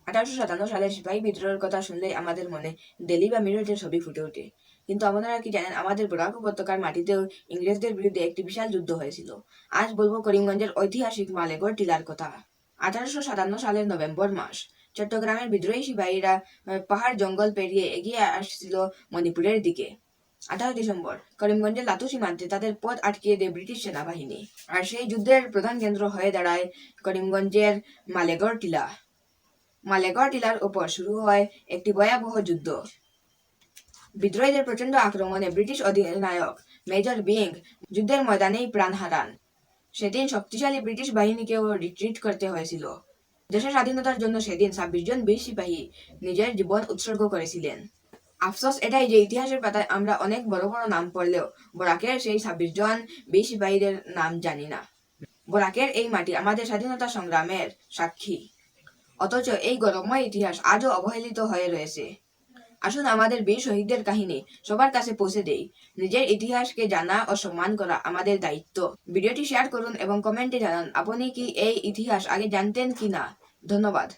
1857 সালের সিপাহী বিদ্রোহের কথা শুনলেই আমাদের মনে দিল্লি বা মিরটের ছবি ফুটে ওঠে। কিন্তু আপনারা কি জানেন, আমাদের বরাক উপত্যকার মাটিতেও ইংরেজদের বিরুদ্ধে একটি বিশাল যুদ্ধ হয়েছিল। আজ বলবো করিমগঞ্জের ঐতিহাসিক মালেগড় টিলার কথা। 1857 সালের নভেম্বর মাস, চট্টগ্রামের বিদ্রোহী সিপাহীরা পাহাড় জঙ্গল পেরিয়ে এগিয়ে আসছিল মণিপুরের দিকে। 18 ডিসেম্বর করিমগঞ্জের লাতু সীমান্তে তাদের পথ আটকিয়ে দেয় ব্রিটিশ সেনাবাহিনী। আর সেই যুদ্ধের প্রধান কেন্দ্র হয়ে দাঁড়ায় করিমগঞ্জের মালেগড় টিলা। মালেগড় টিলার উপর শুরু হয় একটি ভয়াবহ যুদ্ধ। বিদ্রোহীদের প্রচন্ড আক্রমণে ব্রিটিশ অধিনায়ক মেজর বিং যুদ্ধের ময়দানেই প্রাণ হারান। সেদিন শক্তিশালী ব্রিটিশ বাহিনীকেও রিট্রিট করতে হয়েছিল। দেশের স্বাধীনতার জন্য সেদিন 26 জন বীর সিপাহী নিজের জীবন উৎসর্গ করেছিলেন। আফসোস এটাই যে ইতিহাসের পাতায় আমরা অনেক বড় বড় নাম পড়লেও বরাকের সেই 26 জন বীর সিপাহীদের নাম জানি না। বরাকের এই মাটি আমাদের স্বাধীনতা সংগ্রামের সাক্ষী, অথচ এই গৌরবময় ইতিহাস আজও অবহেলিত হয়ে রয়েছে। আসুন আমাদের বীর শহীদদের কাহিনী সবার কাছে পৌঁছে দেই। নিজের ইতিহাসকে জানা ও সম্মান করা আমাদের দায়িত্ব। ভিডিওটি শেয়ার করুন এবং কমেন্টে জানান আপনি কি এই ইতিহাস আগে জানতেন কিনা। ধন্যবাদ।